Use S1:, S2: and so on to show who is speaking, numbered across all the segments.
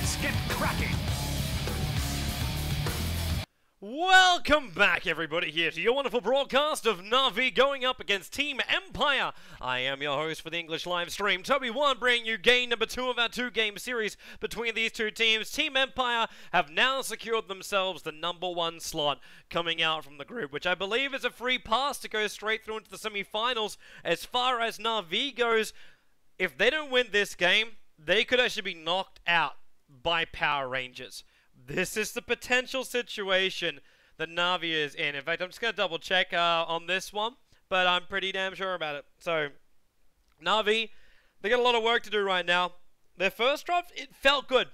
S1: Let's get cracking!
S2: Welcome back, everybody, here to your wonderful broadcast of Na'Vi going up against Team Empire. I am your host for the English live stream, Toby One, bringing you game number 2 of our 2-game series between these two teams. Team Empire have now secured themselves the #1 slot coming out from the group, which I believe is a free pass to go straight through into the semi-finals. As far as Na'Vi goes, if they don't win this game, they could actually be knocked out by Power Rangers. This is the potential situation that Na'Vi is in. In fact, I'm just going to double check on this one, but I'm pretty damn sure about it. So, Na'Vi, they got a lot of work to do right now. Their first drop, it felt good.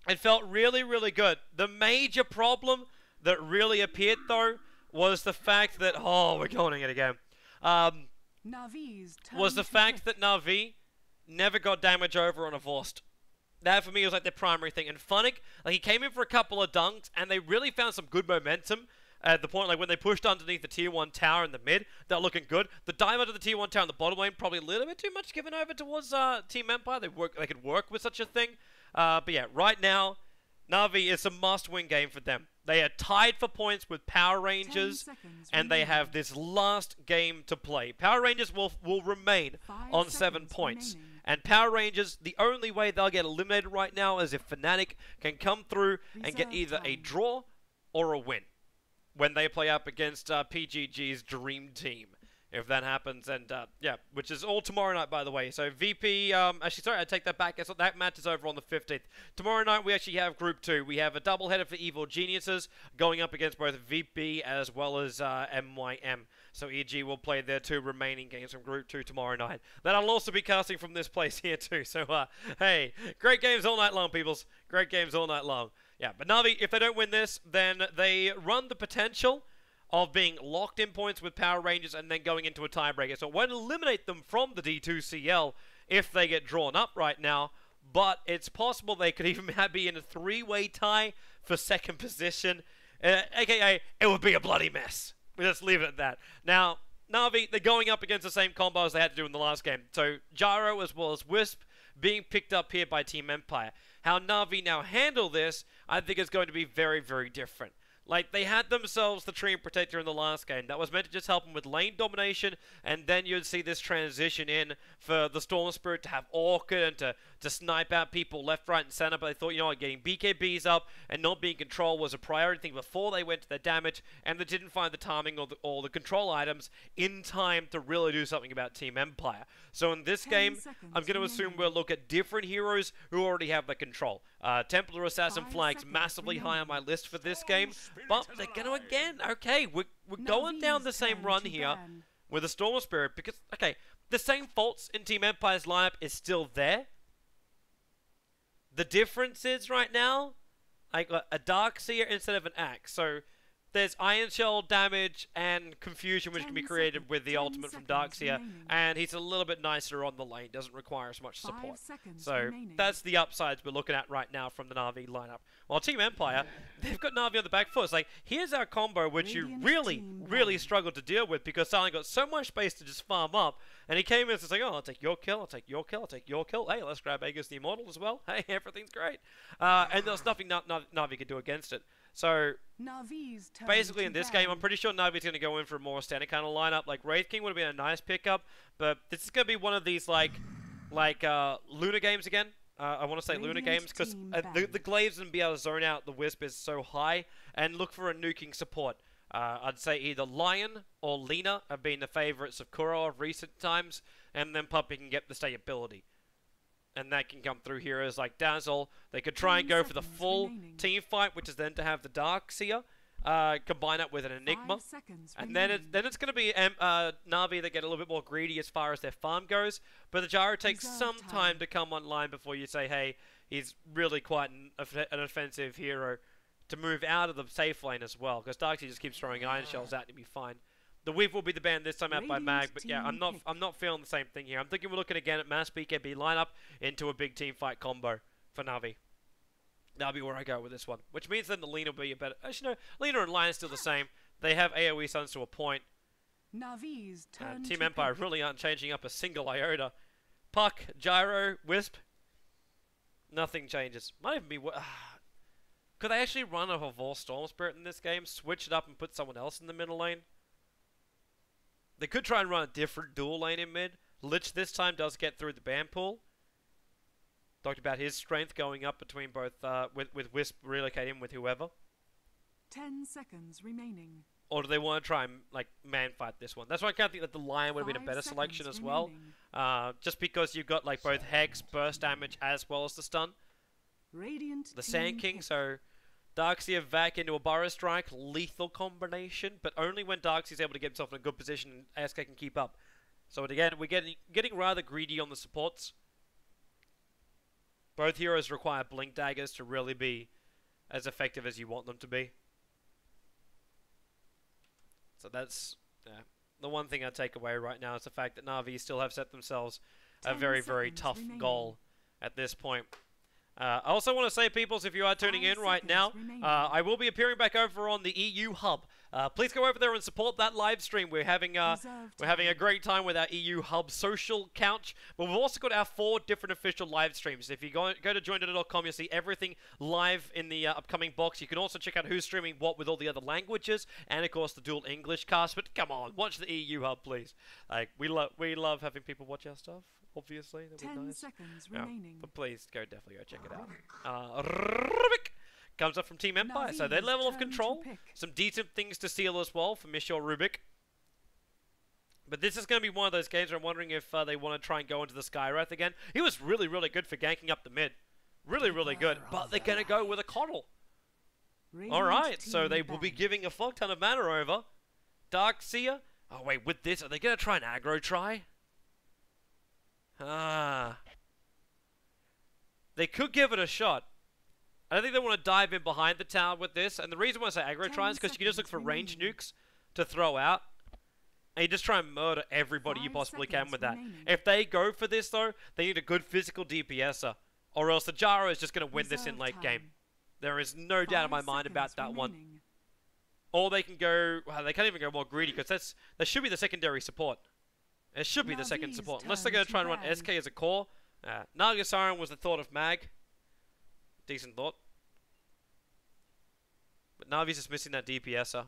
S2: It felt really, really good. The major problem that really appeared, though, was the fact that... Oh, we're going it again. Was the fact that Na'Vi never got damage over on a Vorst. That, for me, was like the primary thing. And Funnick, like, he came in for a couple of dunks, and they really found some good momentum at the point, like, when they pushed underneath the Tier 1 tower in the mid. They're looking good. The dive under the Tier 1 tower in the bottom lane, probably a little bit too much given over towards Team Empire. They could work with such a thing. But yeah, right now, Na'Vi is a must-win game for them. They are tied for points with Power Rangers, and they have this last game to play. Power Rangers will remain on 7 points. And Power Rangers, the only way they'll get eliminated right now is if Fnatic can come through and get either a draw or a win when they play up against PGG's Dream Team. If that happens, and yeah, which is all tomorrow night, by the way. So VP, actually, sorry, I take that back. That match is over on the 15th. Tomorrow night, we actually have Group 2. We have a doubleheader for Evil Geniuses going up against both VP as well as MYM. So EG will play their 2 remaining games from Group 2 tomorrow night. That I'll also be casting from this place here too. So, hey, great games all night long, peoples. Great games all night long. Yeah, but Na'Vi, if they don't win this, then they run the potential of being locked in points with Power Rangers and then going into a tiebreaker. So it won't eliminate them from the D2CL if they get drawn up right now, but it's possible they could even be in a 3-way tie for 2nd position, aka it would be a bloody mess. Let's leave it at that. Now, Na'Vi, they're going up against the same combo as they had to do in the last game. So Gyro as well as Wisp being picked up here by Team Empire. How Na'Vi now handle this, I think is going to be very, very different. Like, they had themselves the Treant Protector in the last game. That was meant to just help them with lane domination, and then you'd see this transition in for the Storm Spirit to have Orchid and to snipe out people left, right, and center. But they thought, you know what, getting BKBs up and not being control was a priority thing before they went to their damage, and they didn't find the timing or the control items in time to really do something about Team Empire. So in this game, I'm going to assume we'll look at different heroes who already have the control. Templar Assassin flags massively high on my list for this game. But they're going to again, okay, we're going down the same run here with a Storm Spirit because, okay, the same faults in Team Empire's lineup is still there. The difference is right now, I got a Darkseer instead of an Axe. So there's Iron Shell damage and confusion which can be created with the ultimate from Darkseer, and he's a little bit nicer on the lane, doesn't require as much support. So that's the upsides we're looking at right now from the Na'Vi lineup. While Team Empire, they've got Na'Vi on the back foot. It's like, here's our combo which you really struggled to deal with because Silent got so much space to just farm up, and he came in and it's like, oh, I'll take your kill, I'll take your kill, I'll take your kill. Hey, let's grab Aegis the Immortal as well. Hey, everything's great. And there's nothing Na'Vi could do against it. So, basically in this game, I'm pretty sure Na'Vi's going to go in for a more standard kind of lineup. Like, Wraith King would have been a nice pickup, but this is going to be one of these, like Luna games again. I want to say Luna games, because the Glaives and be able to zone out the Wisp is so high, and look for a nuking support. I'd say either Lion or Lena have been the favorites of Kuro of recent times, and then Puppy can get the stay ability. And that can come through heroes like Dazzle. They could try and go for the full team fight, which is then to have the Darkseer combine it with an Enigma. And then it's going to be Na'Vi that get a little bit more greedy as far as their farm goes. But the Gyro takes some time to come online before you say, hey, he's really quite an offensive hero to move out of the safe lane as well. Because Darkseer just keeps throwing Iron Shells out to be fine. The Weave will be the ban this time out by Mag, but yeah, I'm not feeling the same thing here. I'm thinking we're looking again at mass BKB lineup into a big team fight combo for Na'Vi. That'll be where I go with this one. Which means then the Lena will be a better... Actually, no, Lena and Lion are still the same. They have AoE stuns to a point. Team Empire really aren't changing up a single iota. Puck, Gyro, Wisp. Nothing changes. Might even be... Could they actually run a Horse Storm Spirit in this game? Switch it up and put someone else in the middle lane? They could try and run a different dual lane in mid. Lich this time does get through the ban pool. Talked about his strength going up between both, with Wisp relocating with whoever.
S1: 10 seconds remaining.
S2: Or do they want to try and, like, man fight this one? That's why I kind of think that the Lion would have been a better selection as well. Just because you've got, like, both Hex, burst damage, as well as the stun.
S1: Radiant
S2: The Sand King, so Darkseer Vac into a Burrow Strike, lethal combination, but only when Darkseer's able to get himself in a good position and ASK can keep up. So again, we're getting rather greedy on the supports. Both heroes require Blink Daggers to really be as effective as you want them to be. So that's the one thing I take away right now is the fact that Na'Vi still have set themselves a very, very tough goal at this point. I also want to say, peoples, if you are tuning in right now, I will be appearing back over on the EU Hub. Please go over there and support that live stream. We're having a great time with our EU Hub social couch. But we've also got our 4 different official live streams. If you go to joindota.com, you'll see everything live in the upcoming box. You can also check out who's streaming what with all the other languages, and of course the dual English cast. But come on, watch the EU Hub, please. Like we love having people watch our stuff. Obviously, that'd be
S1: 10
S2: nice.
S1: seconds remaining.
S2: But please definitely go check it out. Rubik comes up from Team Empire, so their level of control, some decent things to seal as well for Michel Rubik. But this is going to be one of those games where I'm wondering if they want to try and go into the Skywrath again. He was really, really good for ganking up the mid. Really, really good. But they're going to go with a Coddle. Alright, so they will be giving a fuck ton of mana over. Darkseer. Oh wait, with this, are they going to try an aggro try? They could give it a shot. I don't think they want to dive in behind the tower with this. And the reason why I say aggro try is because you can just look for range nukes to throw out. And you just try and murder everybody you possibly can with that. If they go for this, though, they need a good physical DPSer. Or else the Jaro is just going to win this in late game. There is no doubt in my mind about that one. Or they can go... Well, they can't even go more greedy because that should be the secondary support. It should be the second support. Unless they're going to try and run SK as a core. Nargothrond was the thought of Mag. Decent thought. But Navi's just missing that DPSer.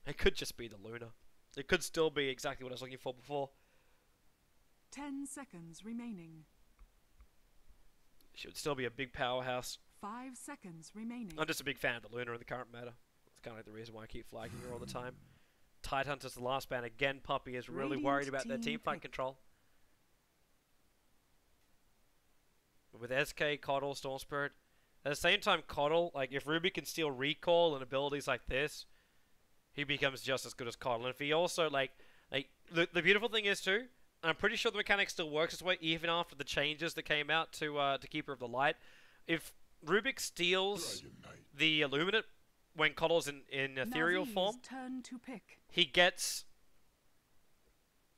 S2: It could just be the Luna. It could still be exactly what I was looking for before.
S1: 10 seconds remaining.
S2: She would still be a big powerhouse.
S1: 5 seconds remaining.
S2: I'm just a big fan of the Luna in the current meta. That's kind of like the reason why I keep flagging her all the time. Tidehunter's the last ban. Again, Puppy is really worried about their teamfight control. But with SK, Coddle, Storm Spirit, at the same time, Coddle, like if Ruby can steal recall and abilities like this, he becomes just as good as Coddle. And if he also the beautiful thing is too, and I'm pretty sure the mechanic still works this way even after the changes that came out to Keeper of the Light. If Rubik steals the Illuminate when Coddle's in ethereal form, he gets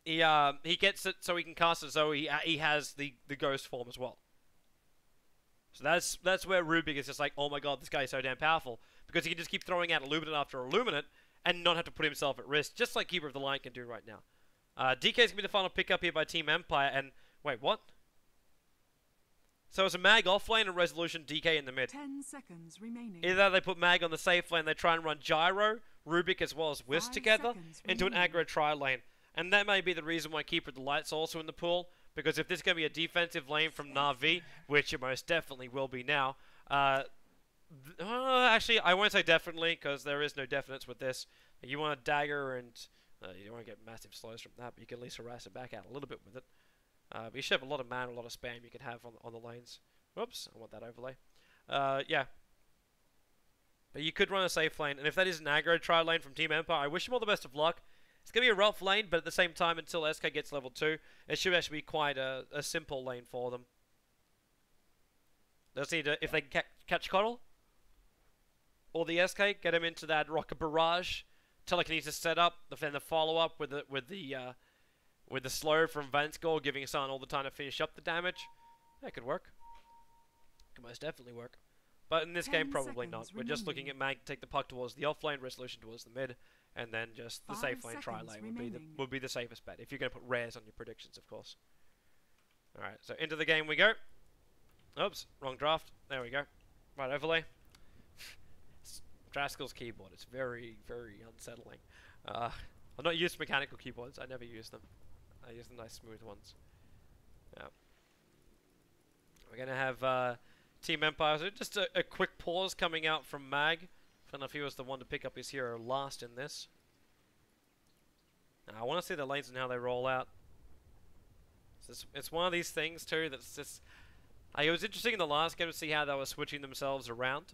S2: it so he can cast it so he has the ghost form as well. So that's where Rubik is just like, oh my god, this guy is so damn powerful, because he can just keep throwing out Illuminate after Illuminate and not have to put himself at risk, just like Keeper of the Light can do right now. DK is gonna be the final pickup here by Team Empire, and wait, what? So it's a Mag off lane and Resolution DK in the mid.
S1: 10 seconds remaining.
S2: Either they put Mag on the safe lane, they try and run Gyro, Rubik as well as Wisp together into an aggro tri lane. And that may be the reason why Keeper of the Light's also in the pool, because if this is going to be a defensive lane from Na'Vi, which it most definitely will be now, actually, I won't say definitely, because there is no definites with this. You want a dagger, and you don't want to get massive slows from that, but you can at least harass it back out a little bit with it. But you should have a lot of mana, a lot of spam you can have on the lanes. Whoops, I want that overlay. Yeah. But you could run a safe lane, and if that is an aggro tri lane from Team Empire, I wish them all the best of luck. It's going to be a rough lane, but at the same time, until SK gets level 2, it should actually be quite a simple lane for them. They just need to, if they can catch Coddle, or the SK, get him into that Rocket Barrage, telekinesis setup, then the follow-up with the slow from Vanskor, giving Sun all the time to finish up the damage. That could work. Could most definitely work. But in this game, probably not. We're just looking at Mag to take the puck towards the offlane, Resolution towards the mid, and then just the safe lane tri-lane would be the safest bet, if you're going to put rares on your predictions, of course. Alright, so into the game we go. Oops, wrong draft. There we go. Right overlay. Draskill's keyboard. It's very, very unsettling. I'm not used to mechanical keyboards. I never use them. I use the nice smooth ones. Yeah. We're gonna have Team Empire. So just a quick pause coming out from Mag. I don't know if he was the one to pick up his hero last in this. Now, I want to see the lanes and how they roll out. It's one of these things too that's just. It was interesting in the last game to see how they were switching themselves around.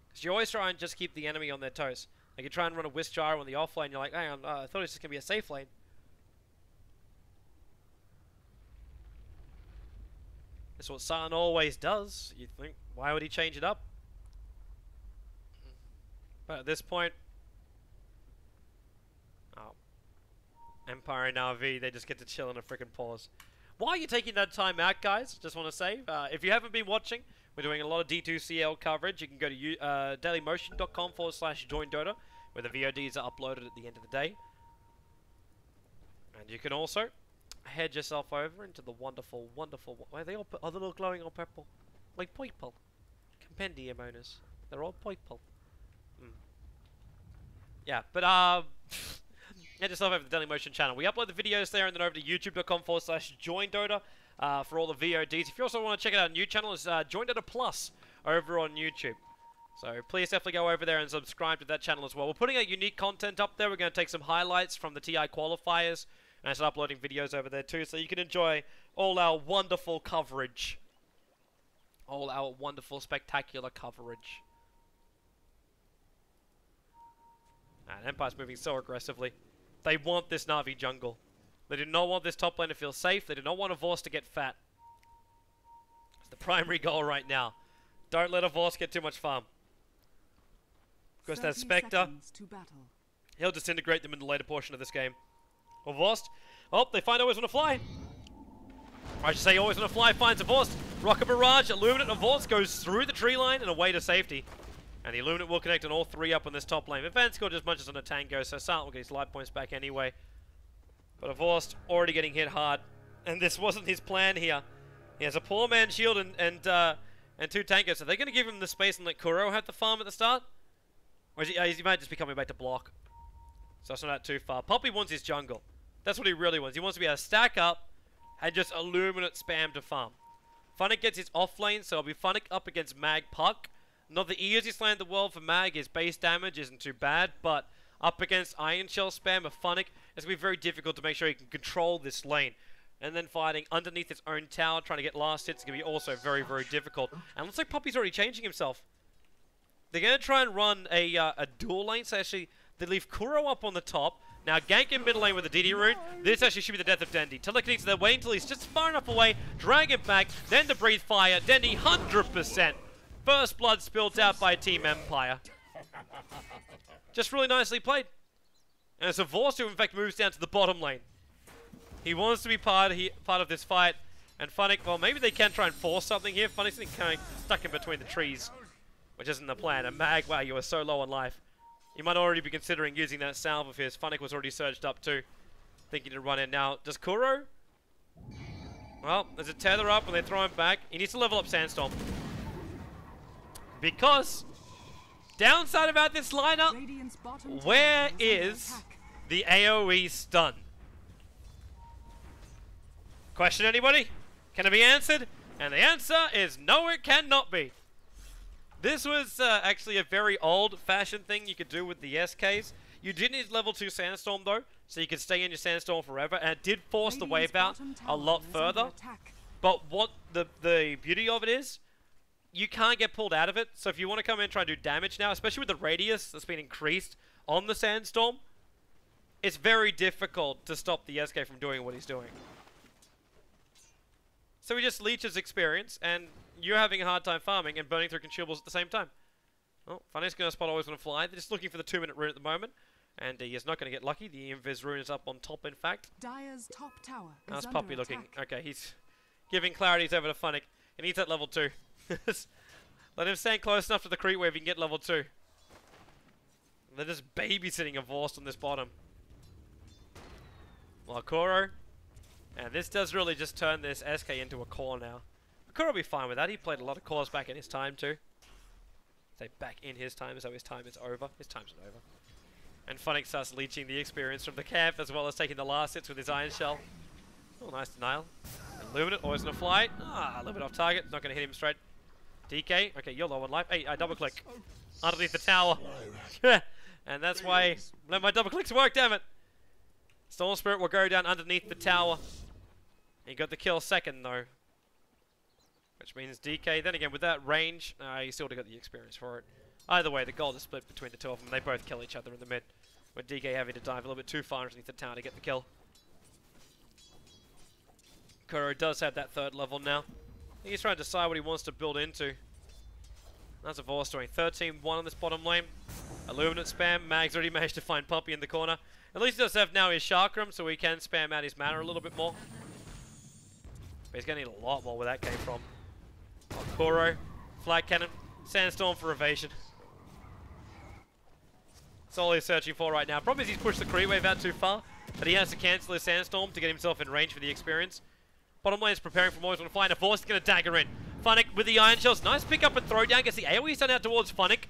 S2: Because you always try and just keep the enemy on their toes. Like you try and run a Wisp Gyro on the off lane, you're like, hang on, I thought it was just going to be a safe lane. That's what Sun always does. You think, why would he change it up? But at this point, Empire and RV, they just get to chill in a freaking pause. While you're taking that time out, guys, just want to say, if you haven't been watching, we're doing a lot of D2CL coverage. You can go to dailymotion.com/join Dota, where the VODs are uploaded at the end of the day. And you can also head yourself over into the wonderful, wonderful... Why are they all glowing on purple? Like people. Compendium owners. They're all people. Yeah, but head yourself over to the Dailymotion channel. We upload the videos there and then over to youtube.com/join Dota for all the VODs. If you also want to check out our new channel, it's Join Dota Plus over on YouTube. So please definitely go over there and subscribe to that channel as well. We're putting out unique content up there. We're going to take some highlights from the TI qualifiers and start uploading videos over there too, so you can enjoy all our wonderful coverage. All our wonderful, spectacular coverage. And Empire's moving so aggressively. They want this Na'Vi jungle. They do not want this top lane to feel safe. They do not want a Vorst to get fat. It's the primary goal right now. Don't let a Vorst get too much farm. Because that Spectre, he'll disintegrate them in the later portion of this game. Or Vorst. Oh, they find always want to fly. I should say always want to fly finds a Vorst. Rocket Barrage, Illuminate, and Vorst goes through the tree line and away to safety. And the Illuminate will connect on all three up on this top lane. Vanguard just munches on a Tango, so Silent will get his life points back anyway. But a Vorst already getting hit hard. And this wasn't his plan here. He has a poor man's shield and two Tangos. So they're going to give him the space and let Kuro have the farm at the start? Or is he might just be coming back to block. So it's not out too far. Poppy wants his jungle. That's what he really wants. He wants to be able to stack up and just Illuminate spam to farm. Funnick gets his off lane, so it'll be Funnick up against Mag Puck. Not the easiest lane in the world for Mag. His base damage isn't too bad, but up against Iron Shell spam of Funnick, it's going to be very difficult to make sure he can control this lane. And then fighting underneath its own tower, trying to get last hits, is going to be also very, very difficult. And looks like Poppy's already changing himself. They're going to try and run a dual lane, so actually they leave Kuro up on the top. Now gank in middle lane with the DD rune. This actually should be the death of Dendi. Telekinesis, they're waiting until he's just far enough away, drag him back, then to breathe fire. Dendi 100%. First blood spilled out by Team Empire. Just really nicely played. And it's a Vorst who in fact moves down to the bottom lane. He wants to be part of this fight. And Funnick, well, maybe they can try and force something here. Funnick's kind of stuck in between the trees, which isn't the plan. And Mag, wow, you were so low on life. You might already be considering using that salve of his. Funnick was already surged up too, thinking to run in. Now, does Kuro? Well, there's a tether up and they throw him back. He needs to level up Sandstorm. Because, downside about this lineup, where is the AoE stun? Question, anybody? Can it be answered? And the answer is no, it cannot be. This was actually a very old-fashioned thing you could do with the SKs. You did need level 2 Sandstorm though, so you could stay in your Sandstorm forever, and it did force the wave out a lot further. But what the beauty of it is, you can't get pulled out of it. So if you want to come in and try and do damage now, especially with the radius that's been increased on the Sandstorm, it's very difficult to stop the SK from doing what he's doing. So he just leeches experience, and you're having a hard time farming and burning through consumables at the same time. Well, Funny's going to spot always want to fly. They're just looking for the 2-minute rune at the moment, and he is not going to get lucky. The Invis rune is up on top, in fact.
S1: Dire's top tower
S2: How's Poppy looking? Okay, he's giving clarities over to Funnick. He needs that level 2. Let him stand close enough to the creep wave he can get level 2. They're just babysitting a Vorst on this bottom. Well, Kuro. And this does really just turn this SK into a core now. Kuro will be fine with that. He played a lot of cores back in his time too. Say back in his time, so his time is over. His time's not over. And Funnick starts leeching the experience from the camp, as well as taking the last hits with his Iron Shell. Oh, nice denial. And Luminate, always gonna fly. Ah, a little bit off target. Not gonna hit him straight. DK, okay, you're low on life. Hey, I double click. Underneath the tower. And that's why let my double clicks work, damn it. Storm Spirit will go down underneath the tower. He got the kill second though. Which means DK, then again with that range, you still got the experience for it. Either way, the gold is split between the two of them. They both kill each other in the mid. With DK having to dive a little bit too far underneath the tower to get the kill. Kuro does have that third level now. He's trying to decide what he wants to build into. That's a Vorce doing 13-1 on this bottom lane. Illuminate spam. Mag's already managed to find Puppy in the corner. At least he does have now his Chakram, so he can spam out his mana a little bit more. But he's going to need a lot more where that came from. Oh, Kuro, Flag Cannon, Sandstorm for evasion. That's all he's searching for right now. Problem is he's pushed the creep wave out too far, but he has to cancel his Sandstorm to get himself in range for the experience. Bottom lane is preparing for Always Wanna Fly, and a Force is going to dagger in. Funnick with the Iron Shells. Nice pick up and throw down. Gets the AoE stun out towards Funnick.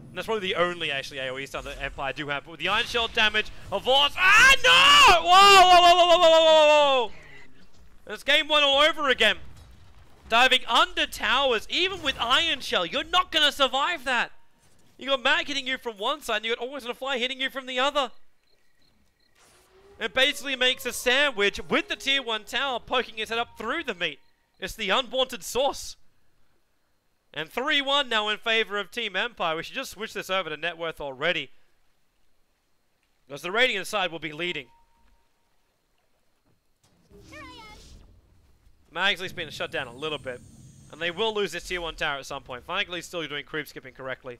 S2: And that's probably the only actually AoE stun that Empire do have. But with the Iron Shell damage, a Force. Ah, no! Whoa, whoa, whoa, whoa, whoa, whoa, whoa! It's game one all over again. Diving under towers, even with Iron Shell. You're not going to survive that. You got Mag hitting you from one side, and you got Always Wanna Fly hitting you from the other. It basically makes a sandwich with the tier 1 tower poking his head up through the meat. It's the unwanted sauce. And 3-1 now in favor of Team Empire. We should just switch this over to net worth already, because the Radiant side will be leading. Magsley's been shut down a little bit, and they will lose this tier 1 tower at some point. Finally, still doing creep skipping correctly.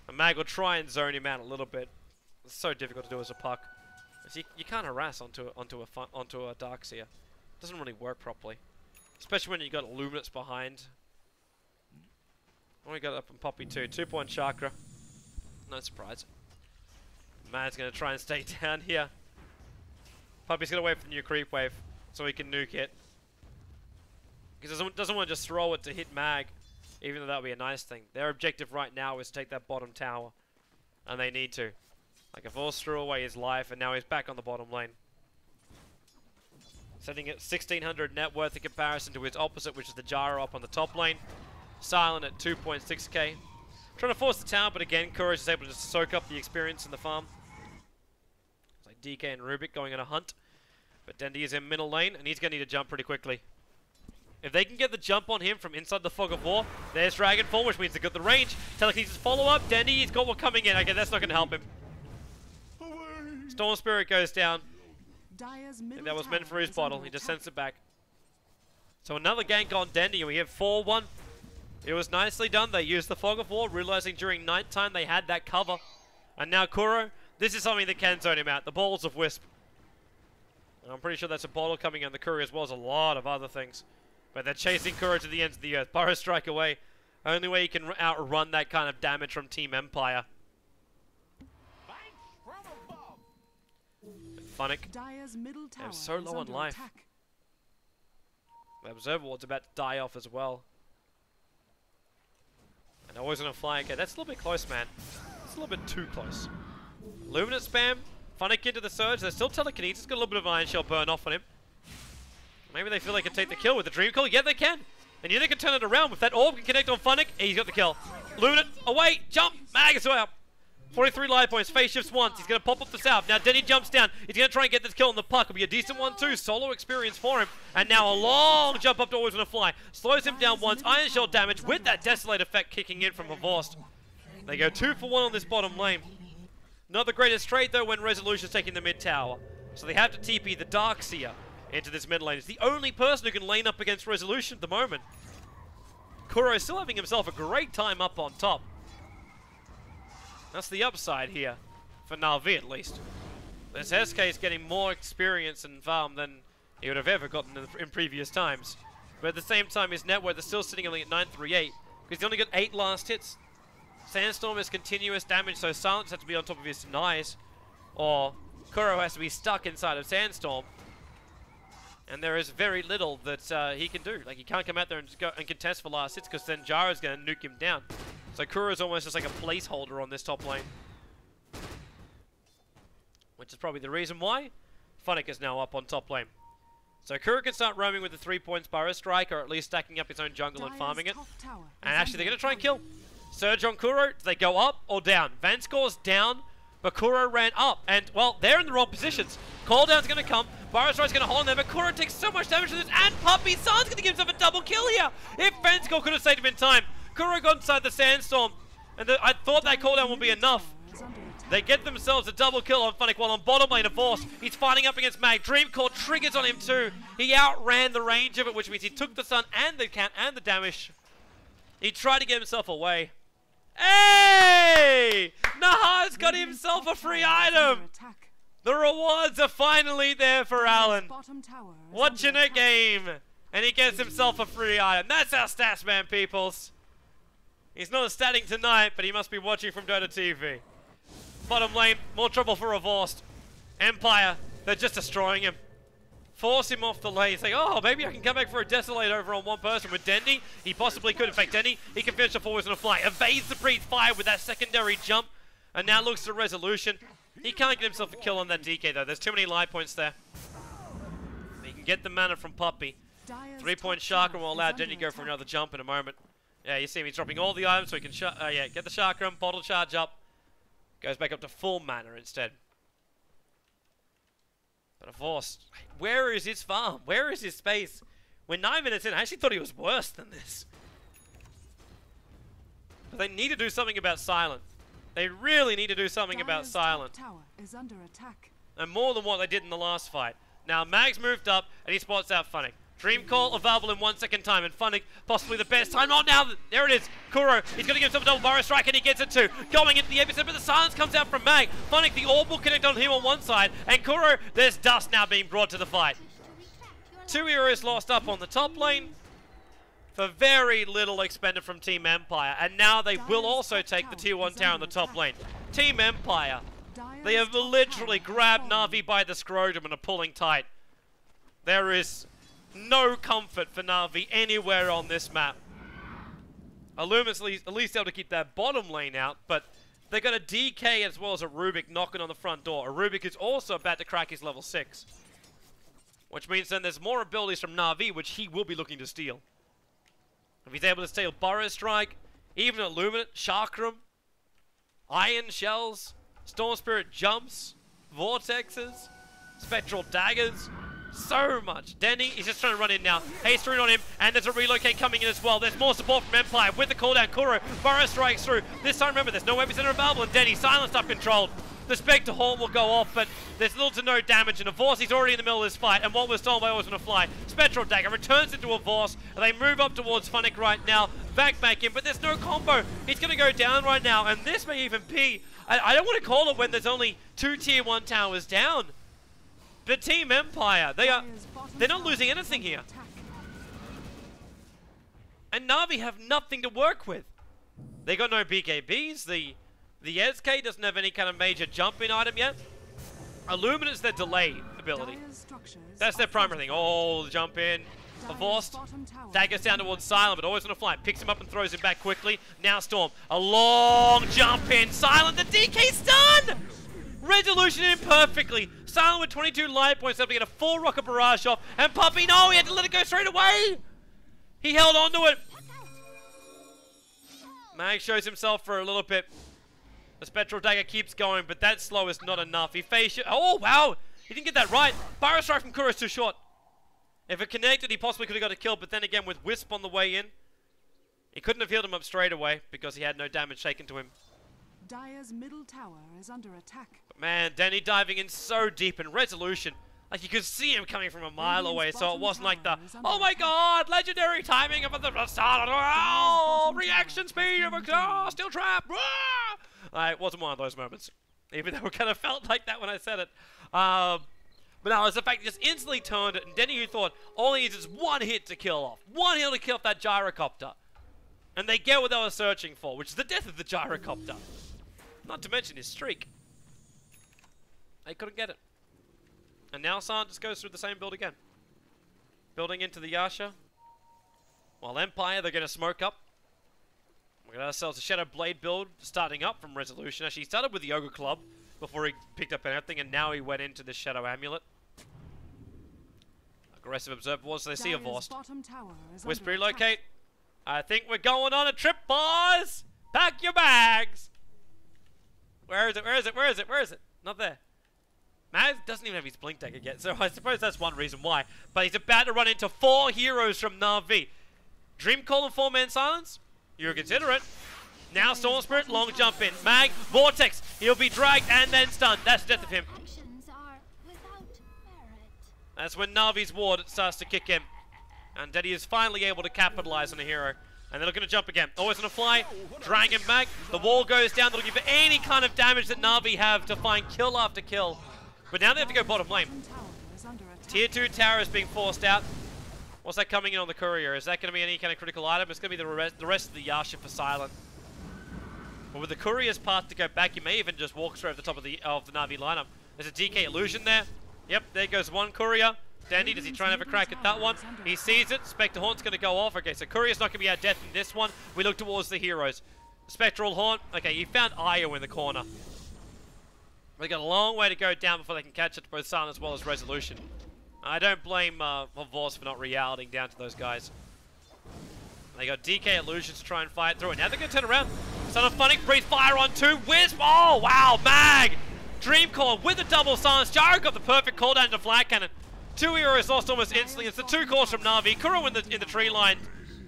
S2: And Mag will try and zone him out a little bit. It's so difficult to do as a puck. You can't harass onto a Darkseer. It doesn't really work properly. Especially when you got Illuminates behind. Oh, we got up in Poppy too. 2-point Chakra. No surprise. Man's going to try and stay down here. Puppy's going to wait for the new creep wave so he can nuke it. Because he doesn't want to just throw it to hit Mag, even though that would be a nice thing. Their objective right now is to take that bottom tower. And they need to. Like, a Force threw away his life, and now he's back on the bottom lane. Setting at 1600 net worth in comparison to his opposite, which is the Gyro up on the top lane. Silent at 2.6k. Trying to force the tower, but again, Courage is able to just soak up the experience in the farm. It's like DK and Rubik going on a hunt. But Dendi is in middle lane, and he's going to need to jump pretty quickly. If they can get the jump on him from inside the Fog of War, there's Dragonfall, which means they've got the range. Telekinesis follow-up. Dendi, he's got one coming in. Okay, that's not going to help him. Storm Spirit goes down. And that was meant for his bottle. He just sends it back. So another gank on Dendi, and we have 4-1. It was nicely done. They used the Fog of War, realizing during nighttime they had that cover. And now Kuro, this is something that can zone him out. The Balls of Wisp. And I'm pretty sure that's a bottle coming on the Kuro, as well as a lot of other things. But they're chasing Kuro to the ends of the earth. Burrow Strike away. Only way you can outrun that kind of damage from Team Empire. Funnick. They're so low on life. The Observer Ward's about to die off as well. And Always Wanna Fly. Okay, that's a little bit close, man. It's a little bit too close. Luminate spam. Funnick into the surge. There's still Telekinesis. Got a little bit of Iron Shell burn off on him. Maybe they feel they can take the kill with the Dream Call. Yeah, they can. And they can turn it around. If that orb can connect on Funnick, he's got the kill. Luminate, away, jump, Mag is out. 43 life points, phase shifts once. He's going to pop up the south. Now Denny jumps down. He's going to try and get this kill on the puck. It'll be a decent one too. Solo experience for him. And now a long jump up to Always Wanna Fly. Slows him down once. Iron Shell damage with that Desolate effect kicking in from Havorst. They go 2 for 1 on this bottom lane. Not the greatest trade though when Resolution's taking the mid tower. So they have to TP the Darkseer into this mid lane. It's the only person who can lane up against Resolution at the moment. Kuro is still having himself a great time up on top. That's the upside here, for Na'Vi at least. This SK is getting more experience and farm than he would have ever gotten in previous times. But at the same time, his net worth is still sitting only at 938, because he only got 8 last hits. Sandstorm is continuous damage, so Silence has to be on top of his denies, or Kuro has to be stuck inside of Sandstorm. And there is very little that he can do. Like, he can't come out there and just go and contest for last hits because then Jara's going to nuke him down. So Kuro's almost just like a placeholder on this top lane. Which is probably the reason why Funnick is now up on top lane. So Kuro can start roaming with the 3 points Burrow Strike, or at least stacking up his own jungle and farming it. And actually, they're going to try and kill. Surge on Kuro. Do they go up or down? Vanscore's down, but Kuro ran up. And, well, they're in the wrong positions. Call down's going to come. Burrow Strike's going to hold them, but Kuro takes so much damage to this. And Puppy San's going to give himself a double kill here. If Vanscore could have saved him in time. Kuro got inside the Sandstorm. And I thought that cooldown would be enough. They get themselves a double kill on Funnick, while on bottom lane of Force, he's fighting up against Mag. Dreamcore triggers on him too. He outran the range of it, which means he took the stun and the count and the damage. He tried to get himself away. Hey! Naha's got himself a free item! The rewards are finally there for Alan. Watching a game, and he gets himself a free item. That's our stats man, peoples. He's not statting tonight, but he must be watching from Dota TV. Bottom lane, more trouble for Revorsed. Empire, they're just destroying him. Force him off the lane. Say, oh, maybe I can come back for a Desolate over on one person with Dendy. He possibly could. In fact, Dendy, he can finish the forwards on a fly. Evades the pre-fire with that secondary jump. And now looks to resolution. He can't get himself a kill on that DK, though. There's too many life points there. He can get the mana from Puppy. 3-point Chakra will allow Dendy to go for another jump in a moment. Yeah, you see him. He's dropping all the items so he can get the Chakra, bottle charge up. Goes back up to full mana instead. But of course, where is his farm? Where is his space? We're 9 minutes in. I actually thought he was worse than this. But they need to do something about Silent. They really need to do something about Silent.
S1: Tower is under attack.
S2: And more than what they did in the last fight. Now, Mag's moved up, and he spots out Funnick. Dream Call available in 1 second time, and Funnick possibly the best time. Oh, now, there it is. Kuro, he's going to give himself a double Burrow Strike, and he gets it too. Going into the epicenter, but the silence comes out from Mag. Funnick, the orb will connect on him on one side, and Kuro, there's dust now being brought to the fight. 2 heroes lost up on the top lane for very little expended from Team Empire, and now they will also take the tier 1 tower on the top lane. Team Empire, they have literally grabbed Na'Vi by the scrotum and are pulling tight. There is no comfort for Na'Vi anywhere on this map. Illumin's at least able to keep that bottom lane out, but they got a DK as well as a Rubik knocking on the front door. A Rubik is also about to crack his level 6. Which means then there's more abilities from Na'Vi, which he will be looking to steal. If he's able to steal Burrow Strike, even Illuminate, Chakram, Iron Shells, Storm Spirit Jumps, Vortexes, Spectral Daggers, so much. Denny, he's just trying to run in now. Haste through on him, and there's a relocate coming in as well. There's more support from Empire with the cooldown. Kuro, Burrow strikes through. This time, remember, there's no epicenter available, and Denny, silenced up controlled. The Spectre Horn will go off, but there's little to no damage, and a Vorce, he's already in the middle of this fight, and what was stolen by Always on a Fly. Spectral Dagger returns into a Vorce, and they move up towards Funnick right now. Back in, but there's no combo. He's going to go down right now, and this may even be, I don't want to call it when there's only 2 tier 1 towers down. But Team Empire, they're not losing anything here. And Na'Vi have nothing to work with. They got no BKBs. The SK doesn't have any kind of major jump-in item yet. Illuminate's their delay ability. That's their primary thing. Oh, the jump in. Forced. Daggers down towards Silent, but always on a fly. Picks him up and throws him back quickly. Now Storm. A long jump in. Silent, the DK stun! Resolution in perfectly. Silent with 22 life points able to get a full rocket barrage off. And Puppy, no, he had to let it go straight away. He held on to it. Mag shows himself for a little bit. The Spectral Dagger keeps going, but that slow is not enough. He face it. Oh, wow. He didn't get that right. Burrow Strike from Kuro is too short. If it connected, he possibly could have got a kill, but then again, with Wisp on the way in, he couldn't have healed him up straight away because he had no damage taken to him.
S1: Dire's middle tower is under attack.
S2: But man, Danny diving in so deep in resolution. Like you could see him coming from a mile away, so it wasn't like the, oh my god, legendary timing of the start, oh, reaction speed of a steel trap. It wasn't one of those moments, even though it kind of felt like that when I said it. But no, it's the fact he just instantly turned it, and Denny, who thought all he needs is one hit to kill off. One hit to kill off that gyrocopter. And they get what they were searching for, which is the death of the gyrocopter. Not to mention his streak. They couldn't get it. And now San just goes through the same build again. building into the Yasha. While Empire, they're going to smoke up. We got ourselves a Shadow Blade build starting up from Resolution. Actually, he started with the Ogre Club before he picked up anything, and now he went into the Shadow Amulet. Aggressive Observer was, so they see a Vorst. Whisper relocate. I think we're going on a trip, boys! Pack your bags! Where is it? Where is it? Where is it? Where is it? Not there. Maz doesn't even have his blink dagger yet, so I suppose that's one reason why. But he's about to run into 4 heroes from Na'Vi. Dream Call and 4-man silence? You consider it. Now Storm Spirit, long jump in. Mag, Vortex. He'll be dragged and then stunned. That's the death of him. That's when Na'Vi's ward starts to kick in. And Daddy is finally able to capitalize on a hero. And they're looking to jump again. Always on a fly. Dragon Mag. The wall goes down. They're looking for any kind of damage that Na'Vi have to find kill after kill. But now they have to go bottom lane. Tier 2 tower is being forced out. What's that coming in on the courier? Is that going to be any kind of critical item? It's going to be the rest of the Yasha for Silent. But with the courier's path to go back, you may even just walk straight over the top of the Na'Vi lineup. There's a DK illusion there. Yep, there goes one courier. Dandy, does he try and have a crack at that one? He sees it. Spectre Haunt's going to go off. Okay, so courier's not going to be our death in this one. We look towards the heroes. Spectral Haunt. Okay, he found Io in the corner. They got a long way to go down before they can catch it to both Silent as well as Resolution. I don't blame Vorst for not realitying down to those guys. They got DK illusions to try and fight through it. Now they're going to turn around. Son of Funnick, breathe fire on 2. Wisp. Oh, wow. Mag. Dream Call with a double silence. Jaro got the perfect call down to Flat Cannon. 2 heroes lost almost instantly. It's the 2 calls from Na'Vi. Kuro in the tree line.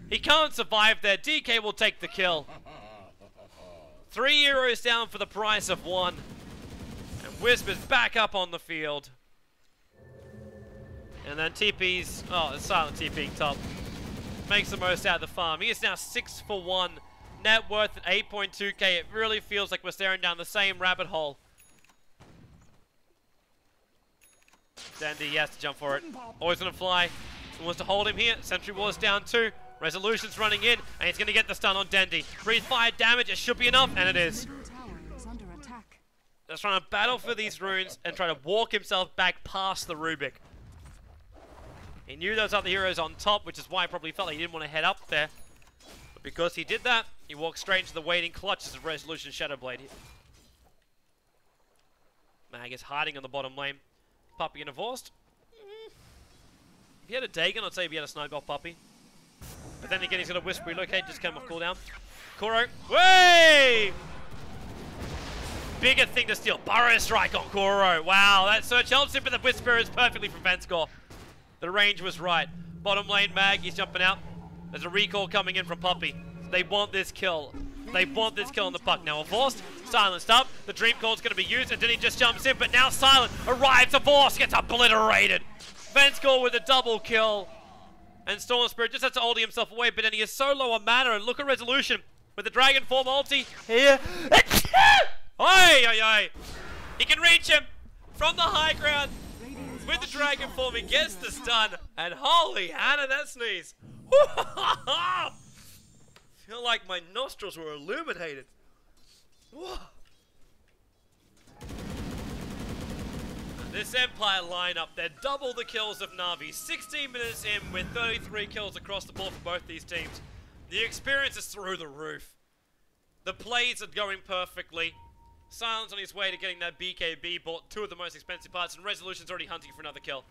S2: He can't survive there. DK will take the kill. 3 heroes down for the price of 1. And Wisp is back up on the field. And then TP's, oh, it's Silent TPing top. Makes the most out of the farm. He is now 6 for 1. Net worth at 8.2k. It really feels like we're staring down the same rabbit hole. Dandy, he has to jump for it. Always gonna fly. He wants to hold him here. Sentry Ward's down 2. Resolution's running in, and he's gonna get the stun on Dandy. Breathe fire damage, it should be enough, and it is. Just trying to battle for these runes and try to walk himself back past the Rubik. He knew those other heroes on top, which is why he probably felt he didn't want to head up there. But because he did that, he walked straight into the waiting clutches of Resolution Shadowblade here. Mag is hiding on the bottom lane. Puppy and a Vorst. If he had a Dagon, I'd say if he had a Snipe off Puppy. But then again, he's got a Wisp relocate, just come off cooldown. Kuro. Way! Bigger thing to steal. Burrow Strike on Kuro. Wow, that search helps him, but the Whisper is perfectly from Venscore. The range was right. Bottom lane Mag, he's jumping out. There's a recall coming in from Puppy. They want this kill. They want this kill on the puck. Now a Vorst, silenced up. The Dream Call's going to be used, and then he just jumps in, but now Silent arrives. A Vorst gets obliterated. Venscore with a double kill. And Storm Spirit just has to ult himself away, but then he is so low on mana, and look at Resolution. With the Dragon Form ulti here. Oi, oi, oi. He can reach him from the high ground. With the Dragon Form, he gets the stun. And holy Hannah, that sneeze. Feel like my nostrils were illuminated. Whoa. This Empire lineup, they're double the kills of Na'Vi. 16 minutes in with 33 kills across the board for both these teams. The experience is through the roof. The plays are going perfectly. Silence on his way to getting that BKB, bought 2 of the most expensive parts, and Resolution's already hunting for another kill.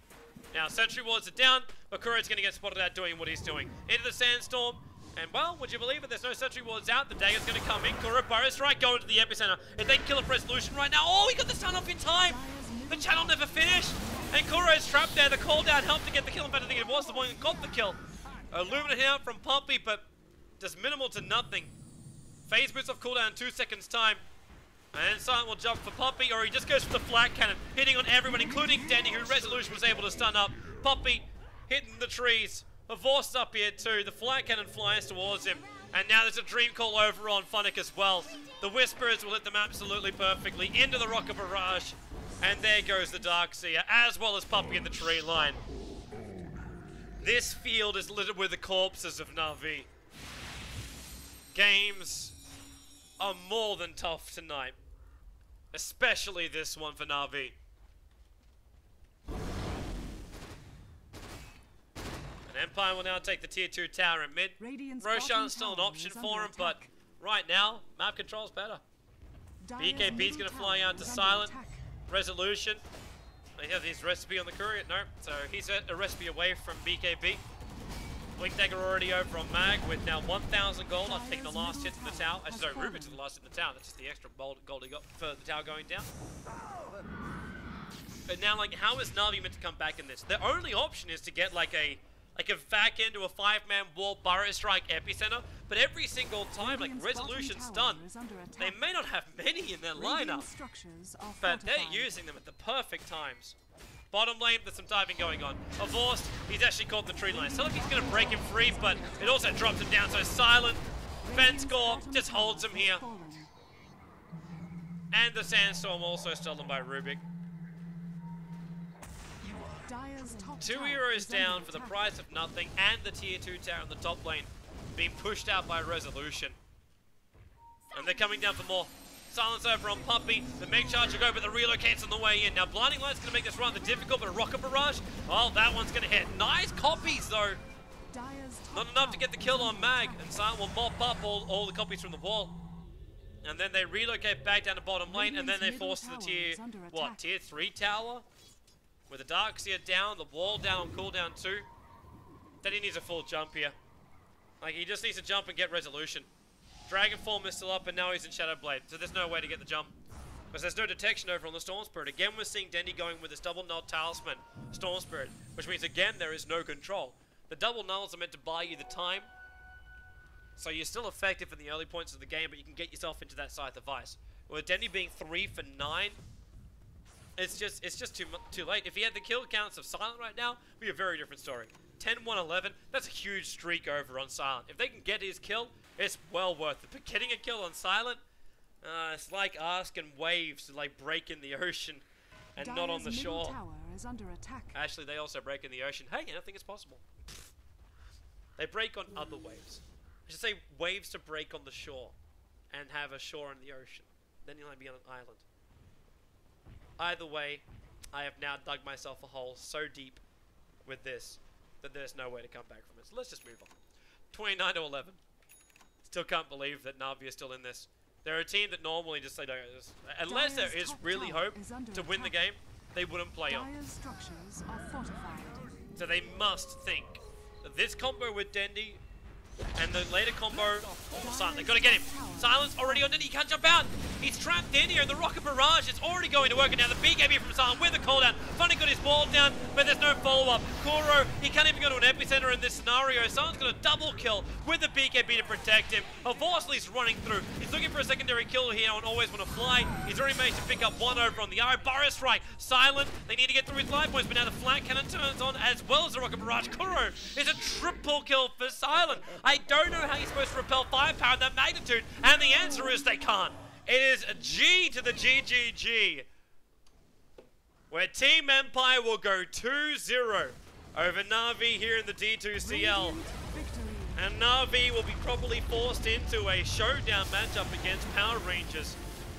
S2: Now, Sentry Wards are down, but Kuro's going to get spotted out doing what he's doing. Into the Sandstorm, and well, would you believe it? There's no Sentry Wards out. The Dagger's going to come in. Kuro, Burrow Strike, go into the epicenter. If they can kill a Resolution right now, oh, he got the stun off in time! The channel never finished, and Kuro's trapped there. The call down helped to get the kill. In fact, I think it was the one who got the kill. Illuminate out from Puppy, but does minimal to nothing. Phase boots off cooldown in 2 seconds time. And Silent will jump for Puppy, or he just goes for the flat cannon, hitting on everyone, including Danny, who Resolution was able to stun up. Puppy hitting the trees. A Vorst up here too. The flat cannon flies towards him. And now there's a Dream Call over on Funnick as well. The Whisperers will hit them absolutely perfectly into the Rocket Barrage. And there goes the Darkseer, as well as Puppy in the tree line. This field is littered with the corpses of Na'Vi. Games are more than tough tonight. Especially this one for Na'Vi. Empire will now take the tier 2 tower in mid.
S1: Radiant's
S2: Roshan's
S1: bottom
S2: still an
S1: tower
S2: option
S1: is
S2: for
S1: under
S2: him, but
S1: attack.
S2: right now, map control's better.
S1: Dire's
S2: BKB's
S1: middle
S2: going to fly
S1: tower
S2: out to
S1: is under
S2: Silent.
S1: attack.
S2: Resolution. He has his recipe on the courier. No, so he's a recipe away from BKB. Blink Dagger already over on Mag with now 1,000 gold. I've taken the last hit in the tower. Sorry, Rubik took the last hit in the tower. That's just the extra gold he got for the tower going down. But now, like, how is Na'Vi meant to come back in this? The only option is to get like a back end to a 5-man wall burrow strike epicenter. But every single time, like,
S1: Radiant's
S2: Resolution's
S1: bottom
S2: done.
S1: tower is under
S2: They
S1: attack.
S2: may not have many in their
S1: Radiant
S2: lineup,
S1: structures are
S2: but they're
S1: fortified.
S2: using them at the perfect times. Bottom lane, there's some diving going on. Avorst, he's actually caught the tree line. So like he's going to break him free, but it also drops him down. So Silent, Fence Gore just holds him here.
S1: Fallen.
S2: And the Sandstorm also stolen by Rubik.
S1: Dire's top
S2: 2
S1: tower
S2: heroes
S1: is under
S2: down for the
S1: attack.
S2: price of nothing, and the tier 2 tower in the top lane being pushed out by Resolution. And they're coming down for more. Silence over on Puppy. The Meg Charge will go, but the relocate's on the way in. Now, Blinding Light's going to make this rather difficult, but a Rocket Barrage, well, that one's going to hit. Nice copies, though.
S1: Dire's top
S2: Not enough to get the kill
S1: tower
S2: on
S1: is
S2: Mag,
S1: under
S2: and Silent will mop up all the copies from the wall. And then they relocate back down to bottom lane, and then they
S1: Radiant's
S2: force to the
S1: middle
S2: tier,
S1: tower is under
S2: what,
S1: attack.
S2: tier 3 tower? With the Darkseer down, the wall down on cooldown too. Then he needs a full jump here. Like, he just needs to jump and get Resolution. Dragon Form is still up, and now he's in Shadow Blade, so there's no way to get the jump. Because there's no detection over on the Storm Spirit. Again, we're seeing Dendy going with this double null talisman, Storm Spirit, which means again there is no control. The double nulls are meant to buy you the time, so you're still effective in the early points of the game, but you can get yourself into that Scythe of Vice. With Dendy being 3 for 9, it's just too late. If he had the kill counts of Silent right now, it'd be a very different story. 10-1-11, that's a huge streak over on Silent. If they can get his kill, it's well worth it. But getting a kill on Silent, it's like asking waves to like break in the ocean and not on the
S1: Dire's middle
S2: shore.
S1: tower is under attack.
S2: Actually, they also break in the ocean. Hey, anything is possible. They break on other waves. I should say waves to break on the shore and have a shore in the ocean. Then you'll be on an island. Either way, I have now dug myself a hole so deep with this that there's no way to come back from it. So let's just move on. 29-11. Still can't believe that Na'Vi is still in this. They're a team that normally just say, unless there
S1: Dire's
S2: is
S1: top
S2: really
S1: tower
S2: hope
S1: is under
S2: to win the
S1: attack.
S2: game, they wouldn't play on.
S1: Dire's structures are fortified.
S2: So they must think that this combo with Dendy and the later combo, Silent, they've got to get him. Silent's already on Dendy, he can't jump out. He's trapped in here, and the Rocket Barrage is already going to work. And now the BKB from Silent with the cooldown. Funny got his ball down, but there's no follow-up. Kuro, he can't even go to an epicenter in this scenario. Silent's got a double kill with the BKB to protect him. Avorsley's running through. He's looking for a secondary kill here on Always Wanna Fly. He's already managed to pick up one over on the arrow. Burrow Strike, Silent, they need to get through his life points, but now the flank cannon turns on as well as the Rocket Barrage. Kuro is a triple kill for Silent. I don't know how you're supposed to repel firepower in that magnitude, and the answer is they can't. It is a G to the GGG, where Team Empire will go 2-0 over Na'Vi here in the D2CL.
S1: Radiant victory.
S2: And Na'Vi will be probably forced into a showdown matchup against Power Rangers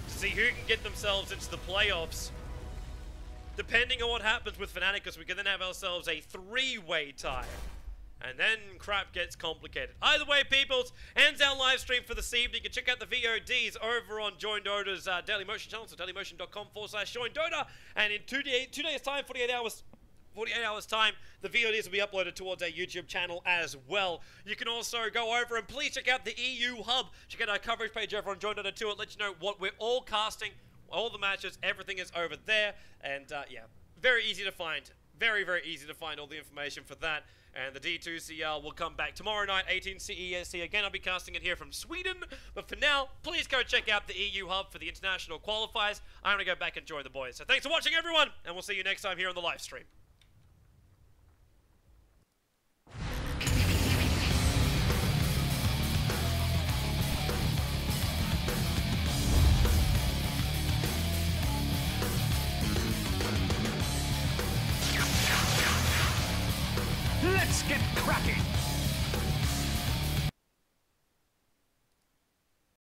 S2: to see who can get themselves into the playoffs. Depending on what happens with Fnaticus, we can then have ourselves a 3-way tie. And then crap gets complicated. Either way, peoples, ends our live stream for this evening. You can check out the VODs over on Join Dota's Daily Motion channel, so dailymotion.com/Join Dota. And in 2 days time, 48 hours time, the VODs will be uploaded towards our YouTube channel as well. You can also go over and please check out the EU Hub. Check out our coverage page over on Join Dota 2. It'll let you know what we're all casting, all the matches, everything is over there. And yeah, very easy to find. Very, very easy to find all the information for that. And the D2CL will come back tomorrow night, 18 CEST. Again, I'll be casting it here from Sweden. But for now, please go check out the EU Hub for the international qualifiers. I'm going to go back and join the boys. So thanks for watching, everyone, and we'll see you next time here on the live stream.